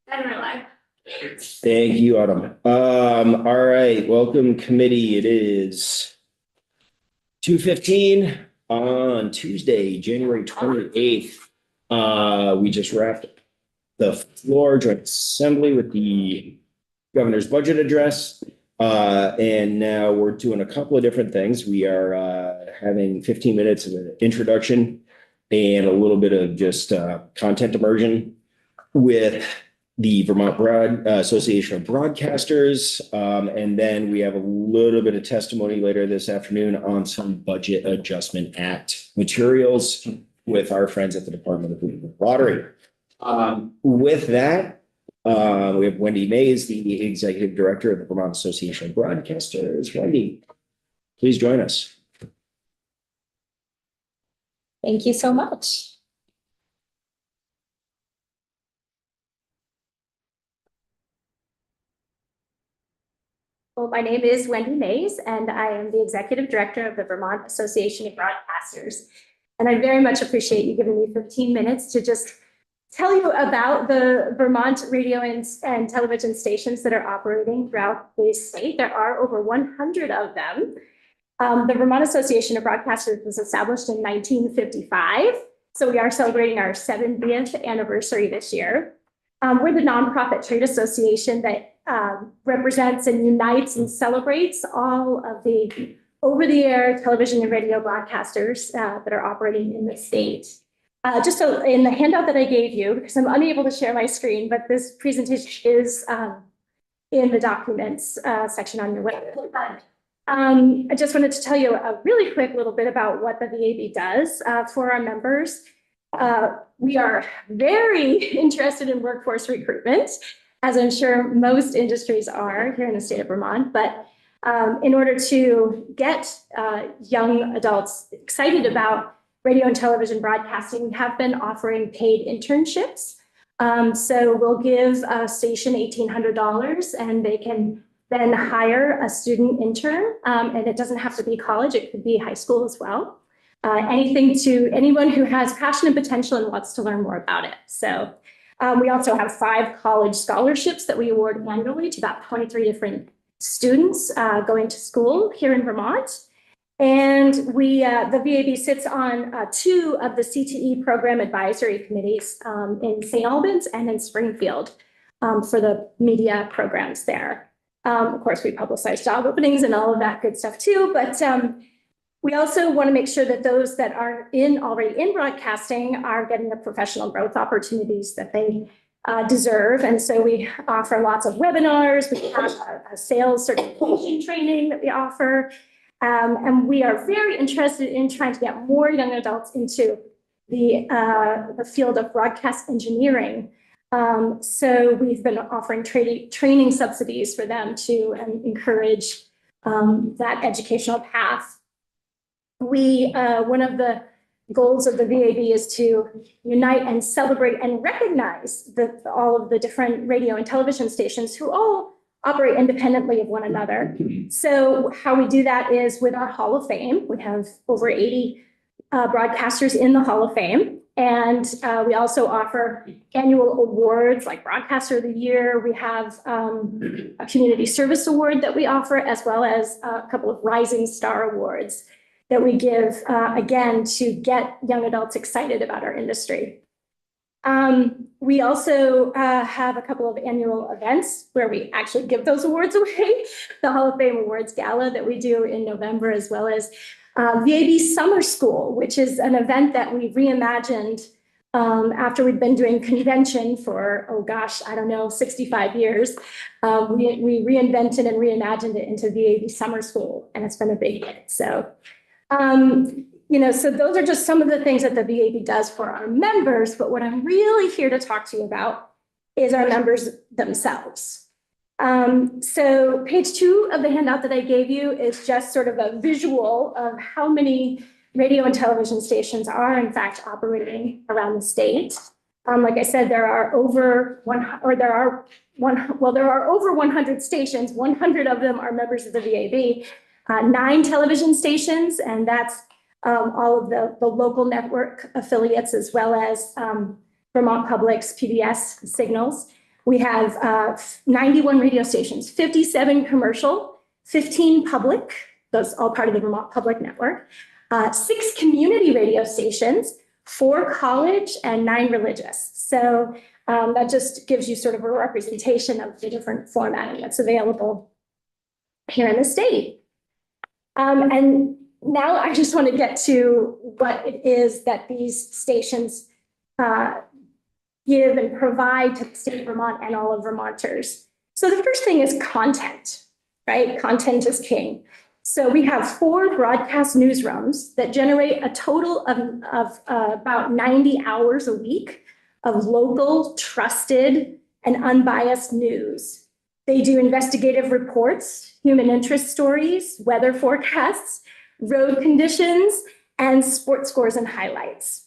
And we're live. Thank you, Autumn. All right, welcome committee. It is 2:15 on Tuesday, January 28th. We just wrapped the floor joint assembly with the governor's budget address. And now we're doing a couple of different things. We are having 15 minutes of an introduction and a little bit of just content immersion with the Vermont Association of Broadcasters. And then we have a little bit of testimony later this afternoon on some Budget Adjustment Act materials with our friends at the Department of Food and Lottery. With that, we have Wendy Mays, the Executive Director of the Vermont Association of Broadcasters. Wendy, please join us. Thank you so much. Well, my name is Wendy Mays, and I am the Executive Director of the Vermont Association of Broadcasters. And I very much appreciate you giving me 15 minutes to just tell you about the Vermont radio and television stations that are operating throughout the state. There are over 100 of them. The Vermont Association of Broadcasters was established in 1955. So we are celebrating our 70th anniversary this year. We're the nonprofit trade association that represents and unites and celebrates all of the over-the-air television and radio broadcasters that are operating in the state. Just so in the handout that I gave you, because I'm unable to share my screen, but this presentation is in the documents section on your website. I just wanted to tell you a really quick little bit about what the VAB does for our members. We are very interested in workforce recruitment, as I'm sure most industries are here in the state of Vermont. But in order to get young adults excited about radio and television broadcasting, we have been offering paid internships. So we'll give a station $1,800 and they can then hire a student intern. And it doesn't have to be college, it could be high school as well. Anything to anyone who has passion and potential and wants to learn more about it. So we also have 5 college scholarships that we award annually to about 23 different students going to school here in Vermont. And the VAB sits on 2 of the CTE program advisory committees in St. Albans and in Springfield for the media programs there. Of course, we publicize job openings and all of that good stuff too, but we also want to make sure that those that are already in broadcasting are getting the professional growth opportunities that they deserve. And so we offer lots of webinars. We have a sales certification training that we offer. And we are very interested in trying to get more young adults into the field of broadcast engineering. So we've been offering training subsidies for them to encourage that educational path. One of the goals of the VAB is to unite and celebrate and recognize all of the different radio and television stations who all operate independently of one another. So how we do that is with our Hall of Fame. We have over 80 broadcasters in the Hall of Fame. And we also offer annual awards like Broadcaster of the Year. We have a Community Service Award that we offer, as well as a couple of Rising Star Awards that we give, again, to get young adults excited about our industry. We also have a couple of annual events where we actually give those awards away. The Hall of Fame Awards Gala that we do in November, as well as VAB Summer School, which is an event that we reimagined after we'd been doing convention for, 65 years. We reinvented and reimagined it into VAB Summer School, and it's been a big hit. So, so those are just some of the things that the VAB does for our members. But what I'm really here to talk to you about is our members themselves. So page 2 of the handout that I gave you is just sort of a visual of how many radio and television stations are in fact operating around the state. Like I said, there are over 100 stations. 100 of them are members of the VAB. 9 television stations, and that's all of the local network affiliates, as well as Vermont Public's PBS signals. We have 91 radio stations, 57 commercial, 15 public, those all part of the Vermont Public Network, 6 community radio stations, 4 college, and 9 religious. So that just gives you sort of a representation of the different formatting that's available here in the state. And now I just want to get to what it is that these stations give and provide to the state of Vermont and all of Vermonters. So the first thing is content, right? Content is king. So we have 4 broadcast newsrooms that generate a total of about 90 hours a week of local, trusted, and unbiased news. They do investigative reports, human interest stories, weather forecasts, road conditions, and sports scores and highlights.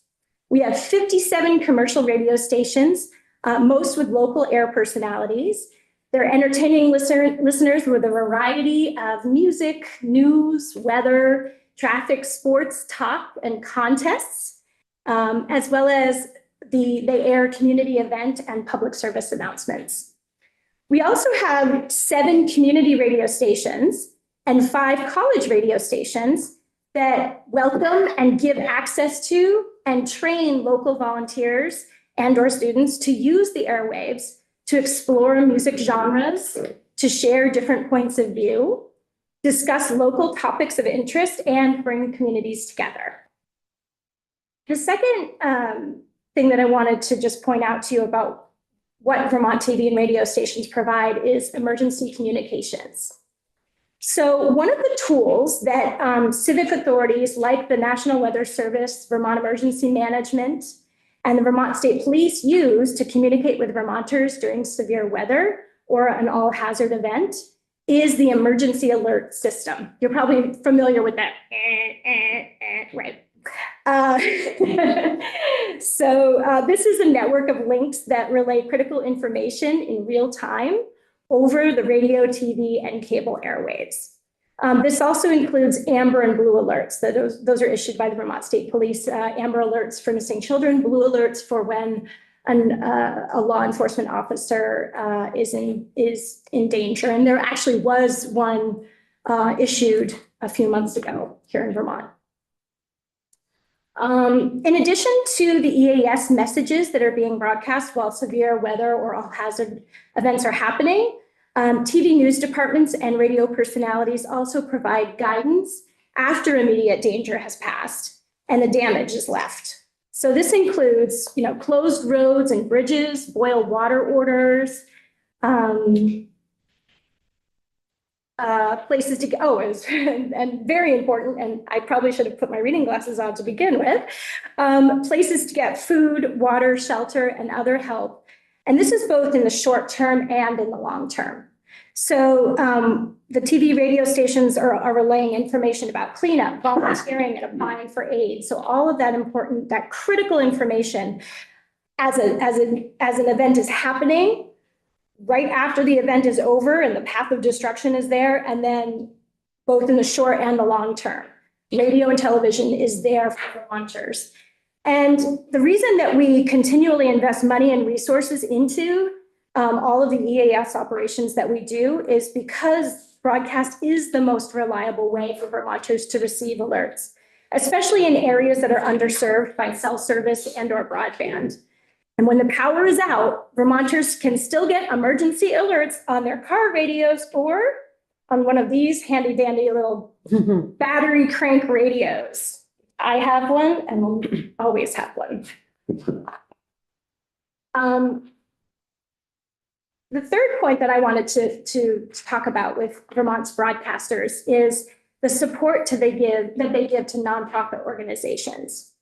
We have 57 commercial radio stations, most with local air personalities. They're entertaining listeners with a variety of music, news, weather, traffic, sports, talk, and contests, as well as they air community event and public service announcements. We also have 7 community radio stations and 5 college radio stations that welcome and give access to and train local volunteers and/or students to use the airwaves to explore music genres, to share different points of view, discuss local topics of interest, and bring communities together. The second thing that I wanted to just point out to you about what Vermont TV and radio stations provide is emergency communications. So one of the tools that civic authorities like the National Weather Service, Vermont Emergency Management, and the Vermont State Police use to communicate with Vermonters during severe weather or an all-hazard event is the emergency alert system. You're probably familiar with that, right? So this is a network of links that relay critical information in real time over the radio, TV, and cable airwaves. This also includes amber and blue alerts. Those are issued by the Vermont State Police. Amber alerts for missing children, blue alerts for when a law enforcement officer is in danger. And there actually was one issued a few months ago here in Vermont. In addition to the EAS messages that are being broadcast while severe weather or all-hazard events are happening, TV news departments and radio personalities also provide guidance after immediate danger has passed and the damage is left. So this includes, closed roads and bridges, boil water orders, places to go, and very important, and I probably should have put my reading glasses on to begin with, places to get food, water, shelter, and other help. And this is both in the short term and in the long term. So the TV radio stations are relaying information about cleanup, volunteering, and applying for aid. So all of that important, that critical information as an event is happening, right after the event is over and the path of destruction is there, and then both in the short and the long term. Radio and television is there for Vermonters. And the reason that we continually invest money and resources into all of the EAS operations that we do is because broadcast is the most reliable way for Vermonters to receive alerts, especially in areas that are underserved by cell service and/or broadband. And when the power is out, Vermonters can still get emergency alerts on their car radios or on one of these handy dandy little battery crank radios. I have one and will always have one. The third point that I wanted to talk about with Vermont's broadcasters is the support that they give to nonprofit organizations.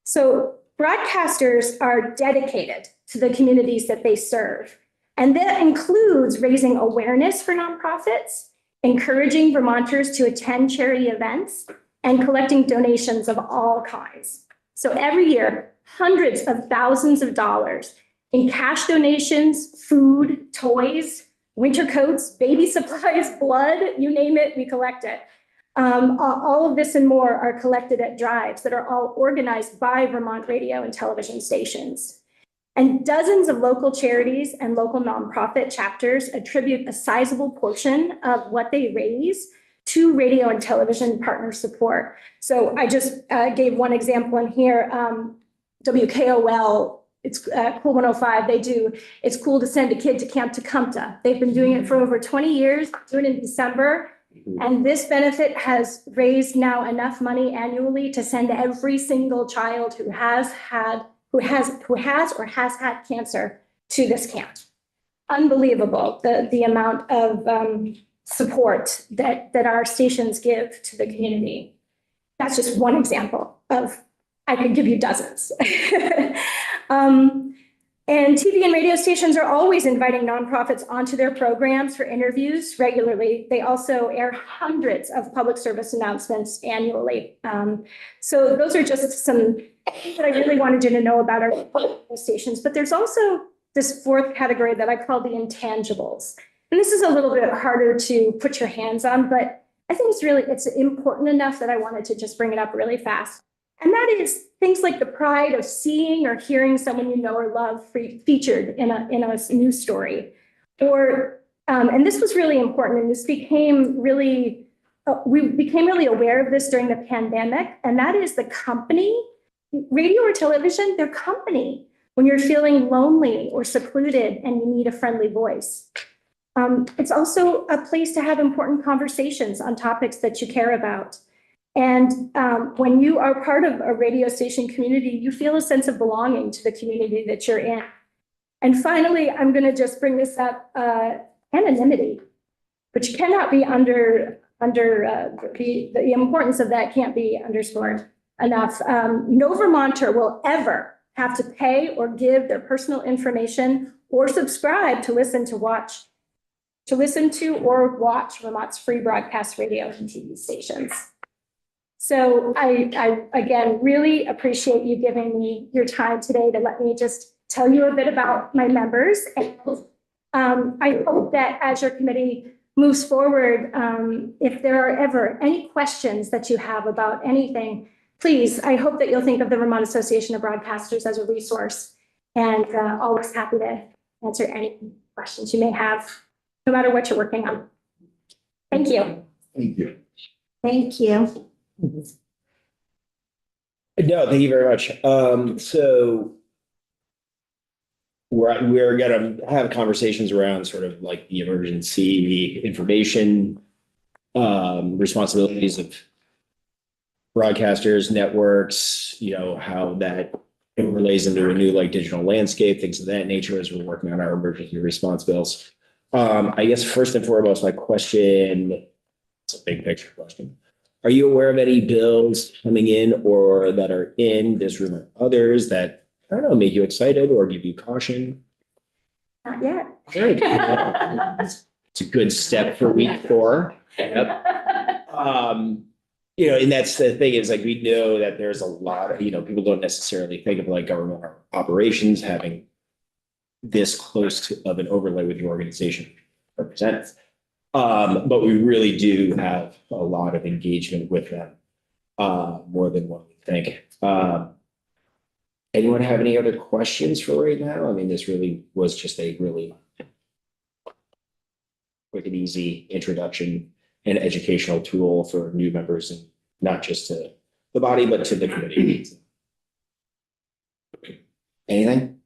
So broadcasters are dedicated to the communities that they serve, and that includes raising awareness for nonprofits, encouraging Vermonters to attend charity events, and collecting donations of all kinds. So every year, hundreds of thousands of dollars in cash donations, food, toys, winter coats, baby supplies, blood, you name it, we collect it. All of this and more are collected at drives that are all organized by Vermont radio and television stations. And dozens of local charities and local nonprofit chapters attribute a sizable portion of what they raise to radio and television partner support. So I just gave one example in here. WKOL, it's Cool 105, they do It's Cool to Send a Kid to Camp Tecumseh. They've been doing it for over 20 years, doing it in December. And this benefit has raised now enough money annually to send every single child who has or has had cancer to this camp. Unbelievable, the amount of support that our stations give to the community. That's just one example of, I could give you dozens. And TV and radio stations are always inviting nonprofits onto their programs for interviews regularly. They also air hundreds of public service announcements annually. So those are just some things that I really wanted you to know about our stations. But there's also this fourth category that I call the intangibles. And this is a little bit harder to put your hands on, but I think it's important enough that I wanted to just bring it up really fast. And that is things like the pride of seeing or hearing someone you know or love featured in a news story. Or, and this was really important, and this became really, we became really aware of this during the pandemic, and that is the company, radio or television, their company, when you're feeling lonely or secluded and you need a friendly voice. It's also a place to have important conversations on topics that you care about. And when you are part of a radio station community, you feel a sense of belonging to the community that you're in. And finally, I'm going to just bring this up, anonymity, which cannot be the importance of that can't be underscored enough. No Vermonter will ever have to pay or give their personal information or subscribe to listen to or watch Vermont's free broadcast radio and TV stations. So I again, really appreciate you giving me your time today to let me just tell you a bit about my members. And I hope that as your committee moves forward, if there are ever any questions that you have about anything, please, I hope that you'll think of the Vermont Association of Broadcasters as a resource, and always happy to answer any questions you may have, no matter what you're working on. Thank you. Thank you. Thank you. No, thank you very much. So we're gonna have conversations around sort of like the emergency information responsibilities of broadcasters, networks, how that relays into a new like digital landscape, things of that nature as we're working on our emergency response bills. I guess first and foremost, my question, it's a big picture question. Are you aware of any bills coming in or that are in this room or others that, I don't know, make you excited or give you caution? Not yet. Good. It's a good step for week 4. Yep. And that's the thing is like, we know that there's a lot of, people don't necessarily think of like government operations having this close of an overlay with the organization represents. But we really do have a lot of engagement with them, more than what we think. Anyone have any other questions for right now? I mean, this really was just a really quick and easy introduction and educational tool for new members, and not just to the body, but to the committee. Anything?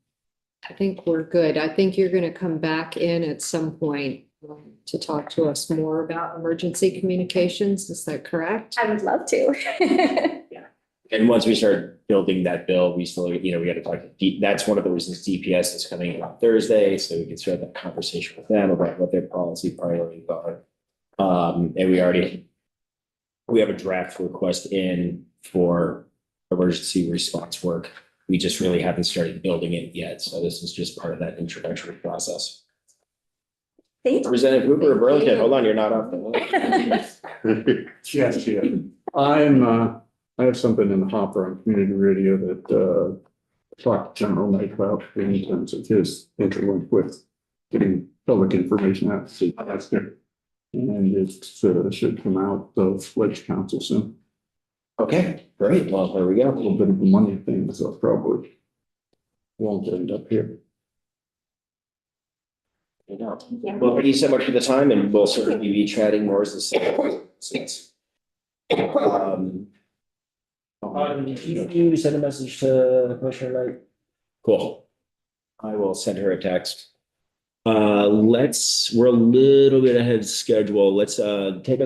I think we're good. I think you're going to come back in at some point to talk to us more about emergency communications. Is that correct? I would love to. And once we start building that bill, we still, we got to talk to that's one of the reasons DPS is coming in on Thursday, so we can start that conversation with them about what their policy priorities are. And we have a draft request in for emergency response work. We just really haven't started building it yet. So this is just part of that introductory process. Thank you. Representative Hooper of Burlington, hold on, you're not off the line. Yes, yeah. I have something in the hopper on community radio that talked to General Knight about in terms of his interlink with getting public information out to that's there. And it should come out of Ledge Council soon. Okay, great. Well, there we A go. little bit of a money thing, so probably won't end up here. Well, thank you so much for the time, and we'll certainly be chatting more as the since. Did you send a message to Commissioner Knight? Cool. I will send her a text. We're a little bit ahead of schedule. Let's take us